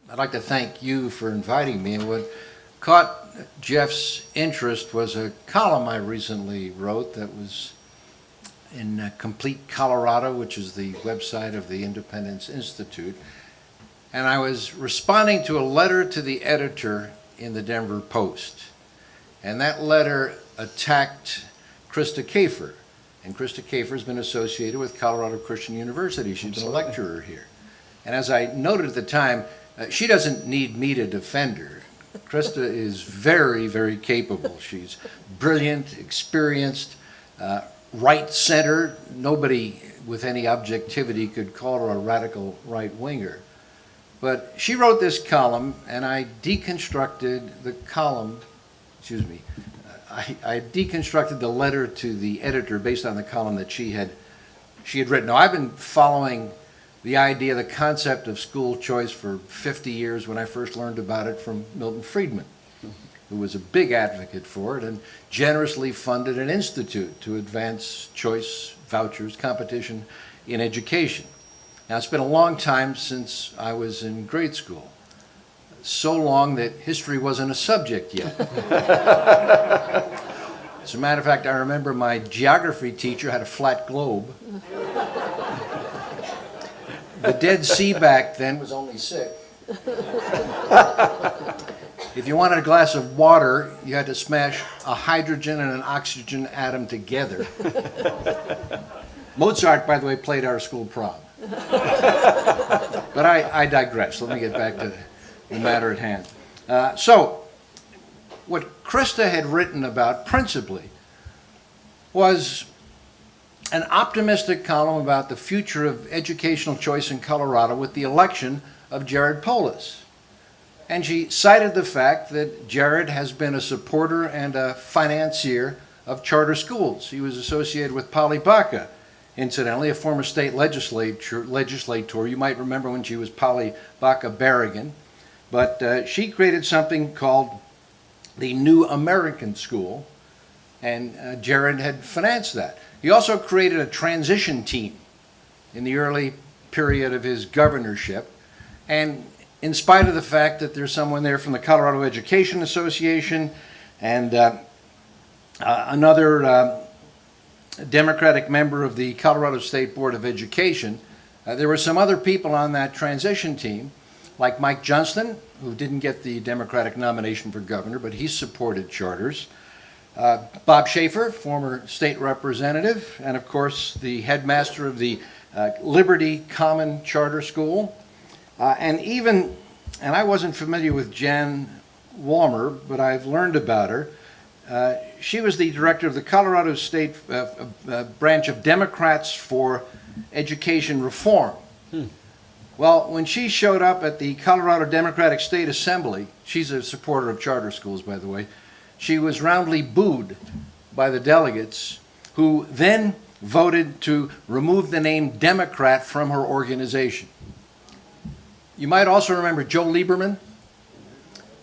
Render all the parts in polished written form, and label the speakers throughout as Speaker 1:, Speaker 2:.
Speaker 1: I'd like to thank you for inviting me. And what caught Jeff's interest was a column I recently wrote that was in Complete Colorado, which is the website of the Independence Institute. And I was responding to a letter to the editor in the Denver Post. And that letter attacked Krista Kafer. And Krista Kafer has been associated with Colorado Christian University. She's been a lecturer here. And as I noted at the time, she doesn't need me to defend her. Krista is very, very capable. She's brilliant, experienced, right-centered. Nobody with any objectivity could call her a radical right-winger. But she wrote this column, and I deconstructed the column, I deconstructed the letter to the editor based on the column that she had written. Now, I've been following the idea, the concept of school choice for 50 years when I first learned about it from Milton Friedman, who was a big advocate for it and generously funded an institute to advance choice, vouchers, competition in education. Now, it's been a long time since I was in grade school. So long that history wasn't a subject yet. As a matter of fact, I remember my geography teacher had a flat globe. The Dead Sea back then was only 6. If you wanted a glass of water, you had to smash a hydrogen and an oxygen atom together. Mozart, by the way, played our school prom. But I digress. Let me get back to the matter at hand. So, what Krista had written about principally was an optimistic column about the future of educational choice in Colorado with the election of Jared Polis. And she cited the fact that Jared has been a supporter and a financier of charter schools. He was associated with Polly Baca, incidentally, a former state legislator. You might remember when she was Polly Baca Berrigan. But she created something called the New American School, and Jared had financed that. He also created a transition team in the early period of his governorship, and in spite of the fact that there's someone there from the Colorado Education Association and another Democratic member of the Colorado State Board of Education, there were some other people on that transition team, like Mike Johnston, who didn't get the Democratic nomination for governor, but he supported charters. Bob Schaefer, former state representative, and of course the headmaster of the Liberty Common Charter School. And I wasn't familiar with Jan Walmer, but I've learned about her. She was the director of the Colorado State branch of Democrats for Education Reform. Well, when she showed up at the Colorado Democratic State Assembly, she's a supporter of charter schools, by the way, she was roundly booed by the delegates, who then voted to remove the name Democrat from her organization. You might also remember Joe Lieberman,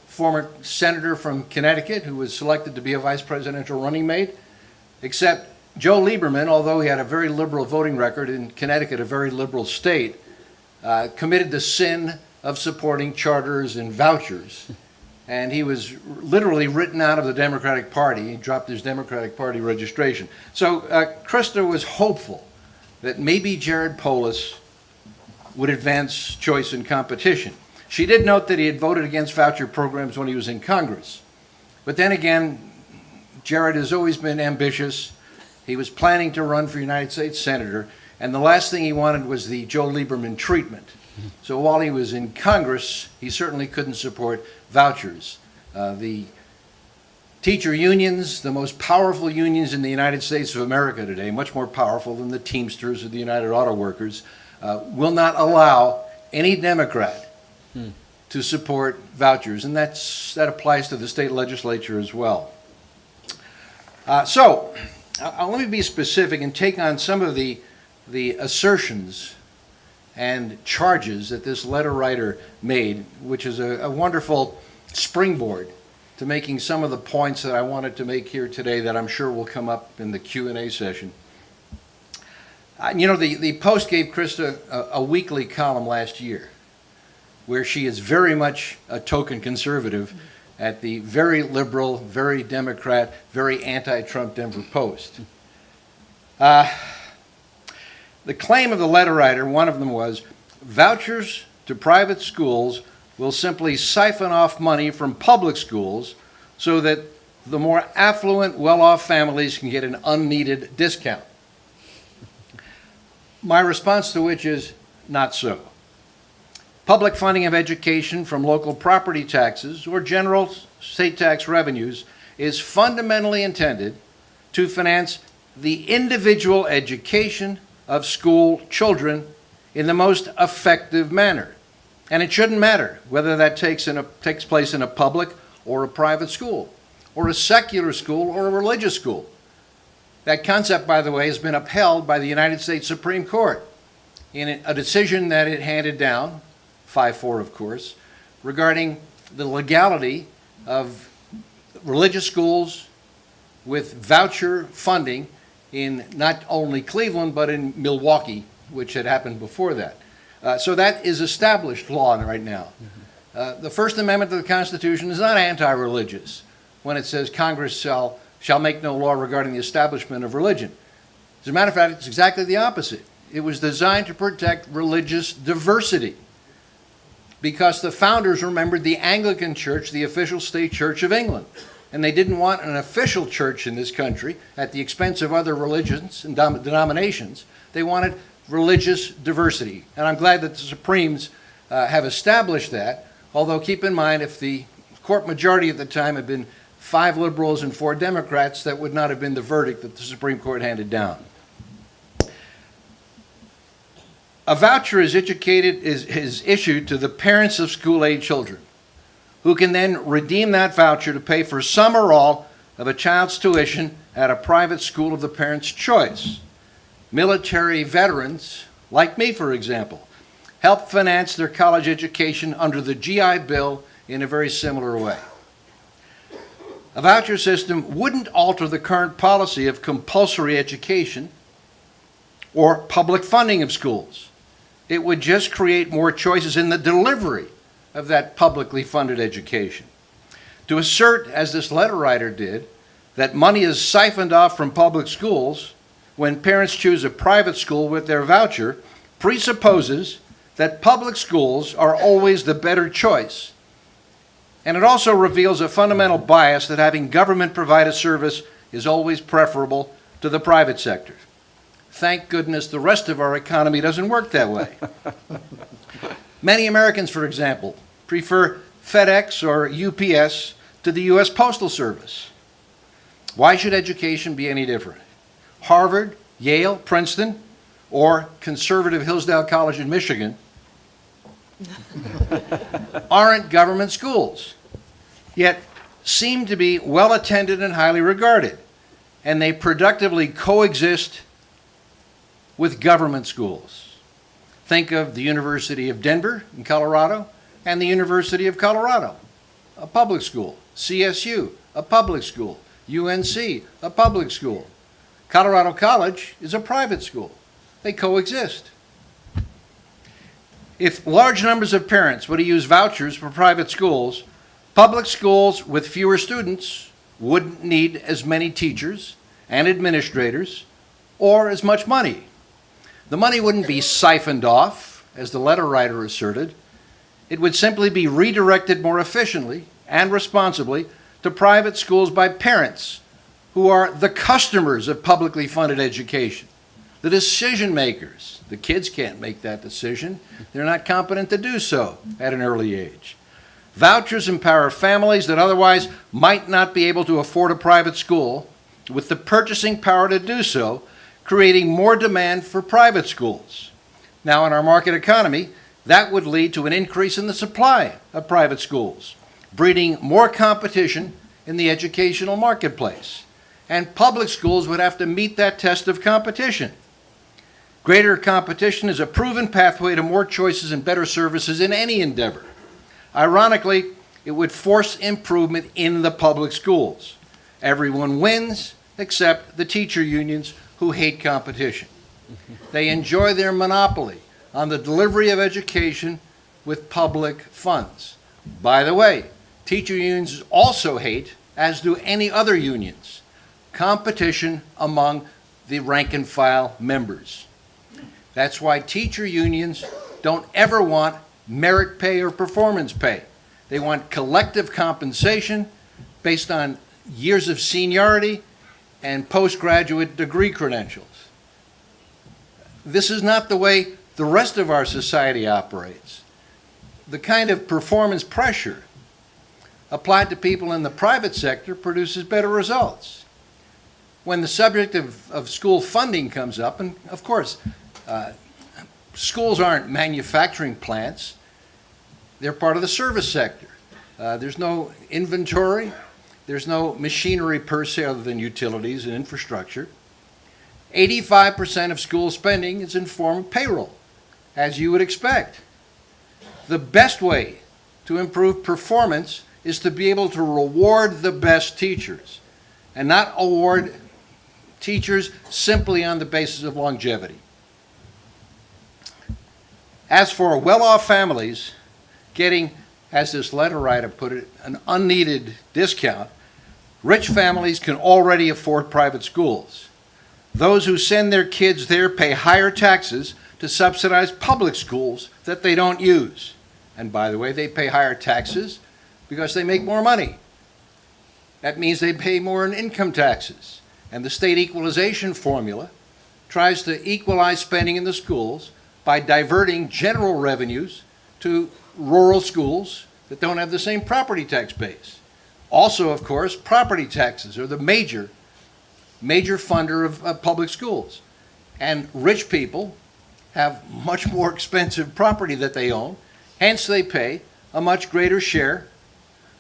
Speaker 1: former senator from Connecticut, who was selected to be a vice presidential running mate, except Joe Lieberman, although he had a very liberal voting record in Connecticut, a very liberal state, committed the sin of supporting charters and vouchers. And he was literally written out of the Democratic Party. He dropped his Democratic Party registration. So Krista was hopeful that maybe Jared Polis would advance choice and competition. She did note that he had voted against voucher programs when he was in Congress. But then again, Jared has always been ambitious. He was planning to run for United States Senator, and the last thing he wanted was the Joe Lieberman treatment. So while he was in Congress, he certainly couldn't support vouchers. The teacher unions, the most powerful unions in the United States of America today, much more powerful than the Teamsters or the United Auto Workers, will not allow any Democrat to support vouchers, and that applies to the state legislature as well. So let me be specific and take on some of the assertions and charges that this letter writer made, which is a wonderful springboard to making some of the points that I wanted to make here today that I'm sure will come up in the Q&A session. The Post gave Krista a weekly column last year. where she is very much a token conservative at the very liberal, very Democrat, very anti-Trump Denver Post. The claim of the letter writer, one of them was, vouchers to private schools will simply siphon off money from public schools so that the more affluent, well-off families can get an unneeded discount. My response to which is, not so. Public funding of education from local property taxes or general state tax revenues is fundamentally intended to finance the individual education of school children in the most effective manner. And it shouldn't matter whether that takes place in a public or a private school, or a secular school or a religious school. That concept, by the way, has been upheld by the United States Supreme Court in a decision that it handed down, 5-4 of course, regarding the legality of religious schools with voucher funding in not only Cleveland but in Milwaukee, which had happened before that. So that is established law right now. The First Amendment to the Constitution is not anti-religious when it says Congress shall make no law regarding the establishment of religion. As a matter of fact, it's exactly the opposite. It was designed to protect religious diversity because the founders remembered the Anglican Church, the official state church of England. And they didn't want an official church in this country at the expense of other religions and denominations. They wanted religious diversity. And I'm glad that the Supremes have established that, although keep in mind, if the court majority at the time had been 5 liberals and 4 Democrats, that would not have been the verdict that the Supreme Court handed down. A voucher is issued to the parents of school-age children, who can then redeem that voucher to pay for some or all of a child's tuition at a private school of the parent's choice. Military veterans, like me for example, help finance their college education under the GI Bill in a very similar way. A voucher system wouldn't alter the current policy of compulsory education or public funding of schools. It would just create more choices in the delivery of that publicly funded education. To assert, as this letter writer did, that money is siphoned off from public schools when parents choose a private school with their voucher presupposes that public schools are always the better choice. And it also reveals a fundamental bias that having government provide a service is always preferable to the private sector. Thank goodness the rest of our economy doesn't work that way. Many Americans, for example, prefer FedEx or UPS to the U.S. Postal Service. Why should education be any different? Harvard, Yale, Princeton, or conservative Hillsdale College in Michigan aren't government schools, yet seem to be well attended and highly regarded, and they productively coexist with government schools. Think of the University of Denver in Colorado and the University of Colorado, a public school. CSU, a public school. UNC, a public school. Colorado College is a private school. They coexist. If large numbers of parents were to use vouchers for private schools, public schools with fewer students wouldn't need as many teachers and administrators or as much money. The money wouldn't be siphoned off, as the letter writer asserted. It would simply be redirected more efficiently and responsibly to private schools by parents who are the customers of publicly funded education, the decision makers. The kids can't make that decision. They're not competent to do so at an early age. Vouchers empower families that otherwise might not be able to afford a private school with the purchasing power to do so, creating more demand for private schools. Now, in our market economy, that would lead to an increase in the supply of private schools, breeding more competition in the educational marketplace. And public schools would have to meet that test of competition. Greater competition is a proven pathway to more choices and better services in any endeavor. Ironically, it would force improvement in the public schools. Everyone wins except the teacher unions who hate competition. They enjoy their monopoly on the delivery of education with public funds. By the way, teacher unions also hate, as do any other unions, competition among the rank and file members. That's why teacher unions don't ever want merit pay or performance pay. They want collective compensation based on years of seniority and postgraduate degree credentials. This is not the way the rest of our society operates. The kind of performance pressure applied to people in the private sector produces better results. When the subject of school funding comes up, and of course, schools aren't manufacturing plants, they're part of the service sector. There's no inventory, there's no machinery per se other than utilities and infrastructure. 85% of school spending is in form of payroll, as you would expect. The best way to improve performance is to be able to reward the best teachers and not award teachers simply on the basis of longevity. As for well-off families getting, as this letter writer put it, an unneeded discount, rich families can already afford private schools. Those who send their kids there pay higher taxes to subsidize public schools that they don't use. And by the way, they pay higher taxes because they make more money. That means they pay more in income taxes. And the state equalization formula tries to equalize spending in the schools by diverting general revenues to rural schools that don't have the same property tax base. Also, of course, property taxes are the major funder of public schools. And rich people have much more expensive property that they own, hence they pay a much greater share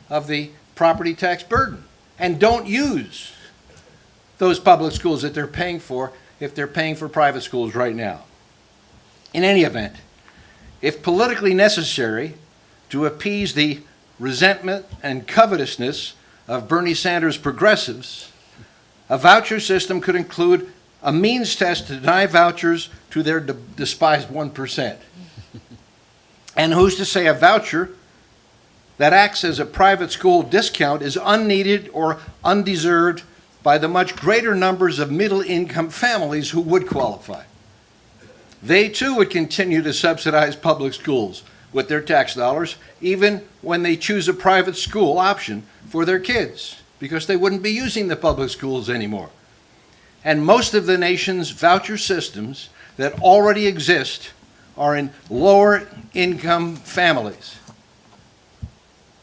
Speaker 1: of the property tax burden and don't use those public schools that they're paying for if they're paying for private schools right now. In any event, if politically necessary to appease the resentment and covetousness of Bernie Sanders' progressives, a voucher system could include a means test to deny vouchers to their despised 1%. And who's to say a voucher that acts as a private school discount is unneeded or undeserved by the much greater numbers of middle-income families who would qualify? They too would continue to subsidize public schools with their tax dollars, even when they choose a private school option for their kids, because they wouldn't be using the public schools anymore. And most of the nation's voucher systems that already exist are in lower income families,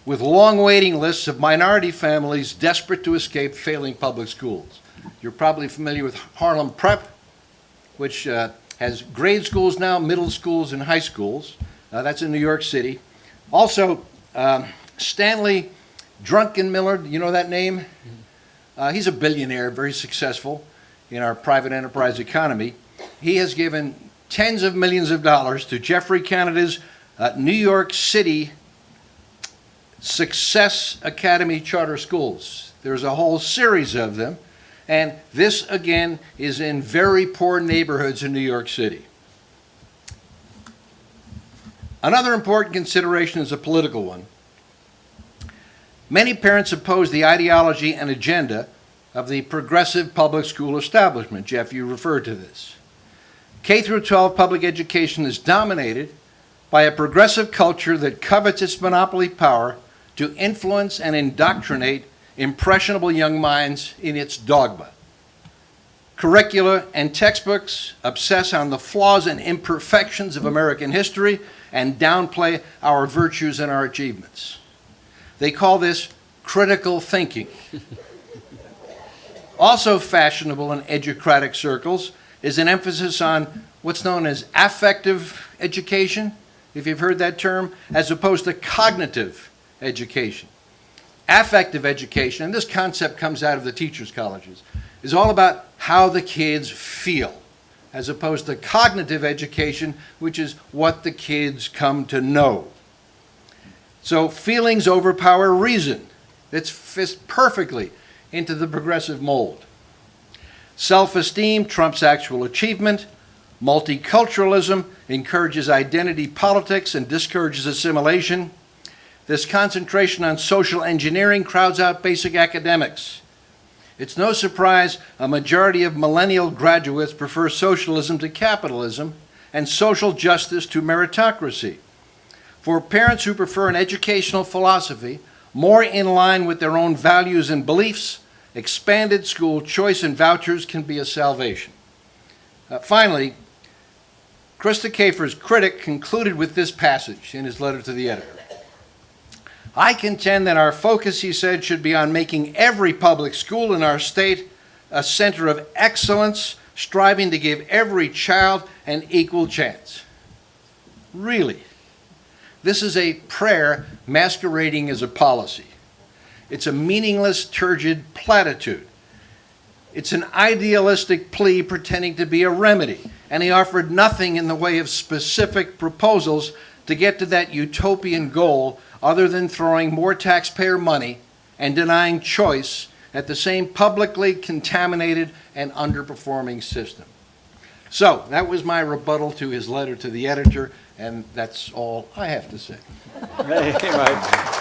Speaker 1: with long waiting lists of minority families desperate to escape failing public schools. You're probably familiar with Harlem Prep, which has grade schools now, middle schools, and high schools. That's in New York City. Also, Stanley Druckenmiller, you know that name? He's a billionaire, very successful in our private enterprise economy. He has given tens of millions of dollars to Jeffrey Canada's New York City Success Academy charter schools. There's a whole series of them. And this, again, is in very poor neighborhoods in New York City. Another important consideration is a political one. Many parents oppose the ideology and agenda of the progressive public school establishment. Jeff, you referred to this. K through 12 public education is dominated by a progressive culture that covets its monopoly power to influence and indoctrinate impressionable young minds in its dogma. Curricula and textbooks obsess on the flaws and imperfections of American history and downplay our virtues and our achievements. They call this critical thinking. Also fashionable in educratic circles is an emphasis on what's known as affective education, if you've heard that term, as opposed to cognitive education. Affective education, and this concept comes out of the teachers' colleges, is all about how the kids feel, as opposed to cognitive education, which is what the kids come to know. So feelings overpower reason. It fits perfectly into the progressive mold. Self-esteem trumps actual achievement. Multiculturalism encourages identity politics and discourages assimilation. This concentration on social engineering crowds out basic academics. It's no surprise a majority of millennial graduates prefer socialism to capitalism and social justice to meritocracy. For parents who prefer an educational philosophy more in line with their own values and beliefs, expanded school choice and vouchers can be a salvation. Finally, Krista Kafer's critic concluded with this passage in his letter to the editor. I contend that our focus, he said, should be on making every public school in our state a center of excellence, striving to give every child an equal chance. Really, this is a prayer masquerading as a policy. It's a meaningless, turgid platitude. It's an idealistic plea pretending to be a remedy, and he offered nothing in the way of specific proposals to get to that utopian goal other than throwing more taxpayer money and denying choice at the same publicly contaminated and underperforming system. So that was my rebuttal to his letter to the editor, and that's all I have to say.
Speaker 2: Hey, Mike.